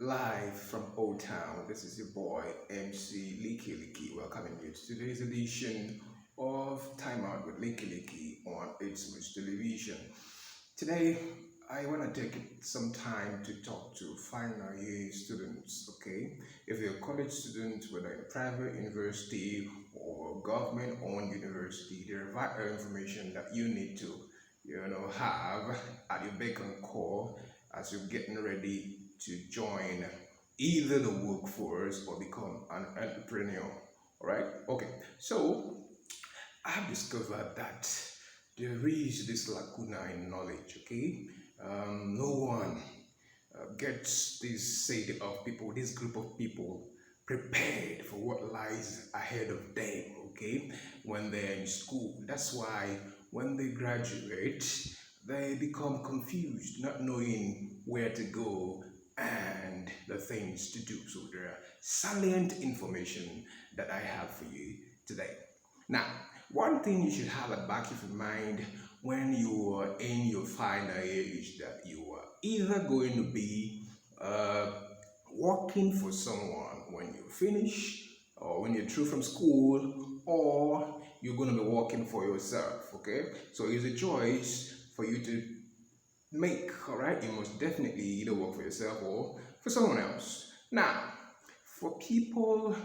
live from Old Town. This is your boy MC Leaky Leaky, welcoming you to today's edition of Time Out with Leaky Leaky on It's Much Television. Today, I want to take some time to talk to final year students. Okay, if you're a college student, whether in a private university or government-owned university, there are vital information that you need to, have at your beck and call as you're getting ready to join either the workforce or become an entrepreneur. All right. Okay. So I've discovered that there is this lacuna in knowledge. Okay. No one gets this set of people, this group of people, prepared for what lies ahead of them. Okay. When they're in school, that's why when they graduate, they become confused, not knowing where to go and the things to do. So there are salient information that I have for you today. Now, one thing you should have at the back of your mind when you are in your final year is that you are either going to be uh, working for someone when you finish or when you're through from school, or you're going to be working for yourself. Okay, so it's a choice for you to make. All right, you must definitely either work for yourself or for someone else. Now, for people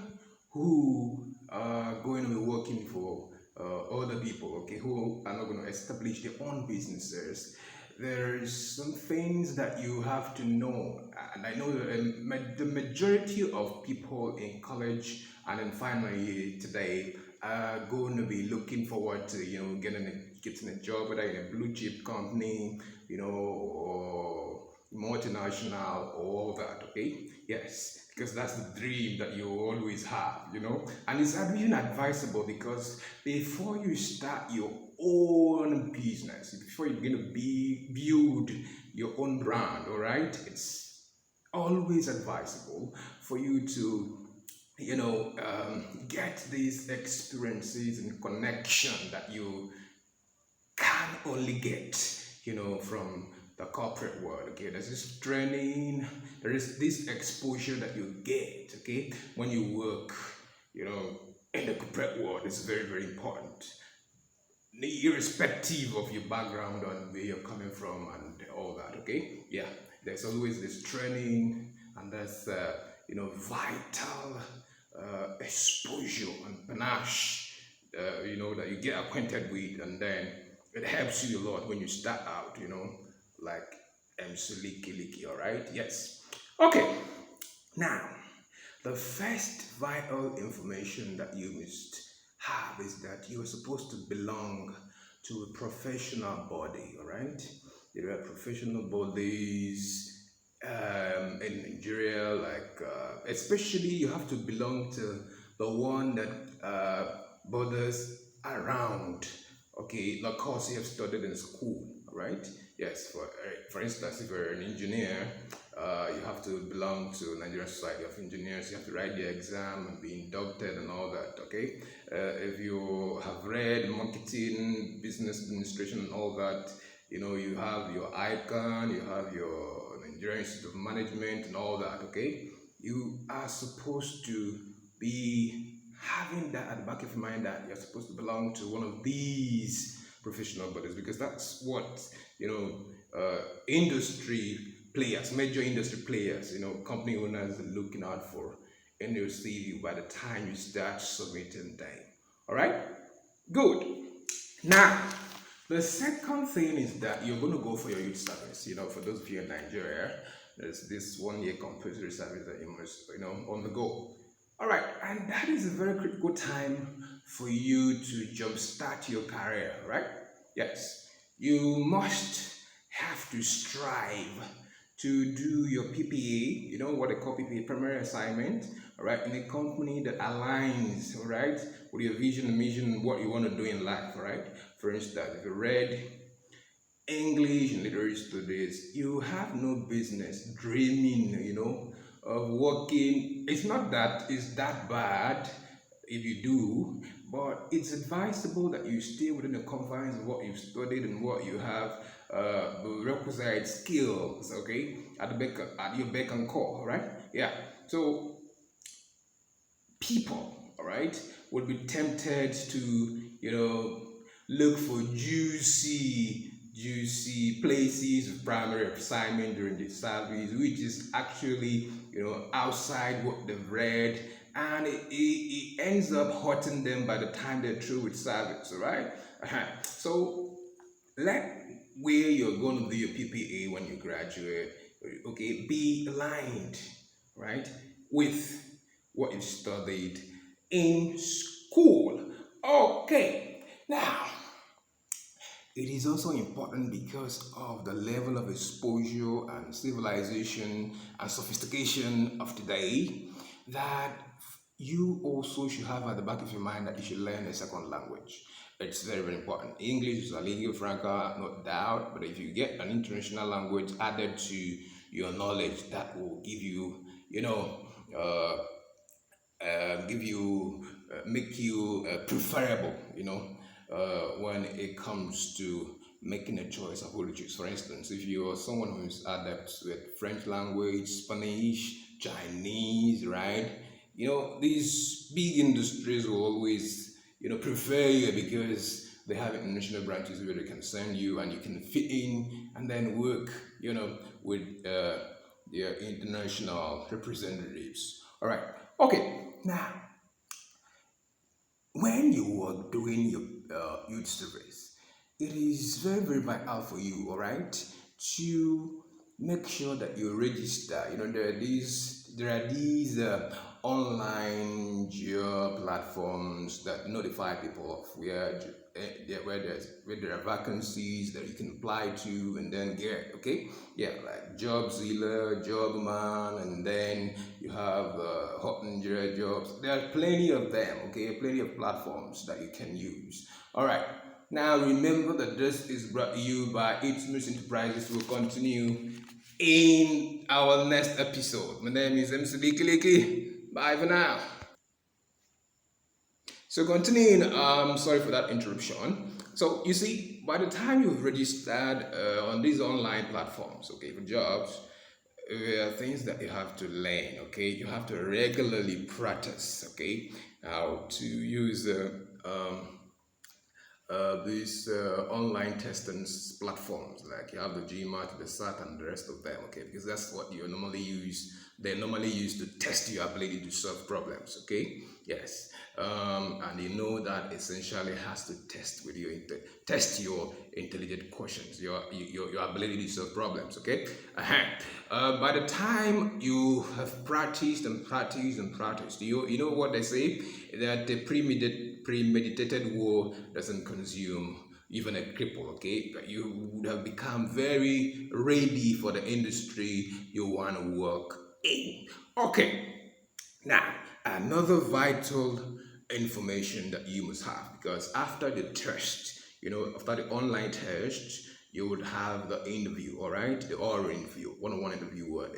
who are going to be working for other people, okay, who are not going to establish their own businesses, there's some things that you have to know. And I know that the majority of people in college and in final year today are going to be looking forward to getting a job, whether in a blue chip company, or multinational, or all that. Okay, yes, because that's the dream that you always have. And it's even advisable because before you start your own business, before you're going to build your own brand, all right, it's always advisable for you to get these experiences and connection that you can only get from the corporate world. Okay, there's this training, there is this exposure that you get, okay, when you work in the corporate world. It's very, very important, irrespective of your background and where you're coming from and all that. Okay, yeah, there's always this training, and there's vital exposure and panache that you get acquainted with, and then it helps you a lot when you start out, like MC Leaky Leaky. All right, yes. Okay, now the first vital information that you must have is that you are supposed to belong to a professional body. All right, there are professional bodies in Nigeria, like especially you have to belong to the one that borders around, okay, the course you have studied in school. Right? Yes, for instance, if you're an engineer, you have to belong to Nigerian Society of Engineers. You have to write the exam and be inducted and all that. Okay, if you have read marketing, business administration, and all that, you have your ICON, you have your Nigerian Institute of Management, and all that. Okay, you are supposed to be having that at the back of your mind, that you're supposed to belong to one of these professional bodies, because that's what industry players, major industry players, company owners are looking out for in your CV by the time you start submitting them. All right, good. Now, the second thing is that you're going to go for your youth service. For those of you in Nigeria, there's this 1 year compulsory service that you must on the go. All right, and that is a very critical time for you to jumpstart your career, right? Yes, you must have to strive to do your PPA, what they call PPA, primary assignment, all right, in a company that aligns, all right, with your vision and mission, what you want to do in life, all right? For instance, if you read English and literary studies, you have no business dreaming, of working. It's not that it's that bad if you do, but it's advisable that you stay within the confines of what you've studied and what you have the requisite skills, okay, at your beck and call, right? Yeah. So people, all right, would be tempted to, look for juicy places of primary assignment during the service, which is actually, outside what they've read, and it ends up hurting them by the time they're through with service, all right? So let where you're going to do your PPA when you graduate, okay, be aligned, right, with what you studied in school. Okay, now it is also important because of the level of exposure and civilization and sophistication of today that you also should have at the back of your mind that you should learn a second language. It's very, very important. English is a lingua franca, no doubt, but if you get an international language added to your knowledge, that will give you, uh, make you preferable, when it comes to making a choice of who to choose. For instance, if you are someone who is adept with French language, Spanish, Chinese, right? These big industries will always, prefer you because they have international branches where they can send you and you can fit in and then work, with their international representatives. All right. Okay. Now, when you are doing your youth service, it is very, very vital for you, all right, to make sure that you register. There are these online job platforms that notify people of where there are vacancies that you can apply to and then get, okay, yeah, like Jobzilla, Jobman, and then you have Hot Nigeria Jobs. There are plenty of them, okay, plenty of platforms that you can use. All right. Now remember that this is brought to you by Itmus Enterprises. We'll continue in our next episode. My name is MC Likiliki. Bye for now. So continuing, sorry for that interruption. So you see, by the time you've registered on these online platforms, okay, for jobs, there are things that you have to learn, okay? You have to regularly practice, okay? How to use these online testing platforms, like you have the GMAT, the SAT, and the rest of them, okay? Because that's what you normally use. They normally use to test your ability to solve problems, okay? Yes. And you know that essentially has to test your intelligent questions, your ability to solve problems, okay? By the time you have practiced and practiced and practiced, you know what they say, that the premeditated war doesn't consume even a cripple, okay? But you would have become very ready for the industry you want to work in. Okay, now another vital information that you must have, because after the test, after the online test, you would have the interview, all right? The oral interview, one-on-one interview where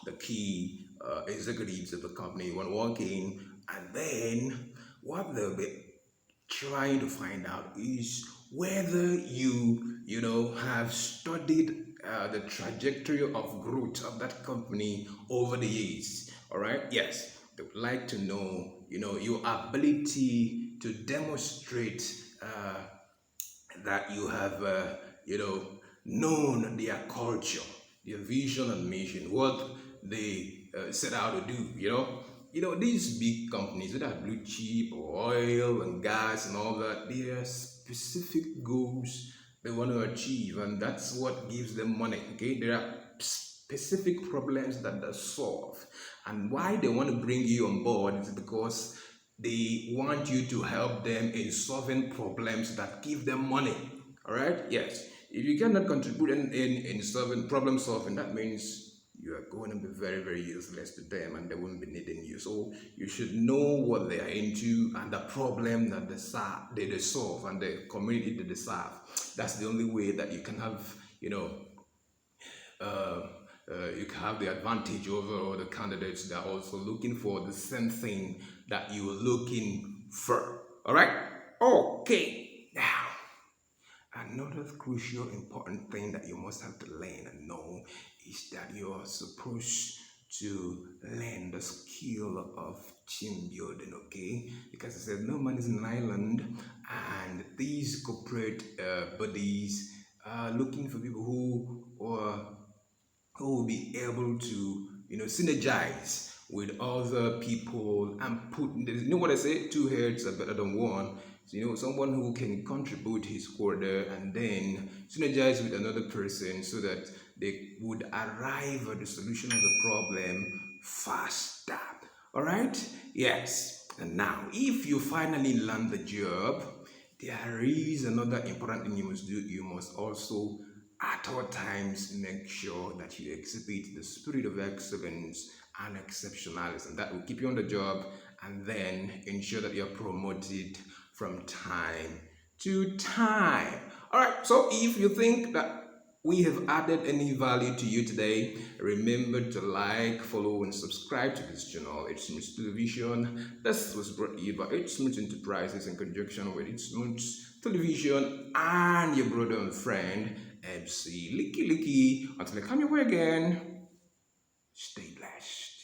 the key executives of the company want to walk in, and then what they'll be trying to find out is whether you have studied the trajectory of growth of that company over the years. All right, yes, they would like to know your ability to demonstrate that you have known their culture, their vision and mission, what they set out to do. These big companies that are blue chip or oil and gas and all that, there are specific goals they want to achieve, and that's what gives them money. Okay, there are specific problems that they solve, and why they want to bring you on board is because they want you to help them in solving problems that give them money. All right, yes. If you cannot contribute in solving problem solving, that means you are going to be very, very useless to them and they won't be needing you. So you should know what they are into and the problem that they solve and the community that they serve. That's the only way that you can have, you can have the advantage over other candidates that are also looking for the same thing that you are looking for. All right? Okay. Now, Another crucial important thing that you must have to learn and know is that you're supposed to learn the skill of team building, okay? Because I said no man is an island, and these corporate bodies are looking for people who will be able to, synergize with other people and put, you know what I say, two heads are better than one. So, someone who can contribute his quarter and then synergize with another person so that they would arrive at the solution of the problem faster. All right? Yes. And now, if you finally land the job, there is another important thing you must do. You must also at all times make sure that you exhibit the spirit of excellence and exceptionalism. That will keep you on the job and then ensure that you're promoted from time to time. All right, so if you think that we have added any value to you today, remember to like, follow, and subscribe to this channel. It's Smooth Television. This was brought to you by It's Smooth Enterprises in conjunction with It's Smooth Television and your brother and friend, MC Licky Licky. Until I come your way again, stay blessed.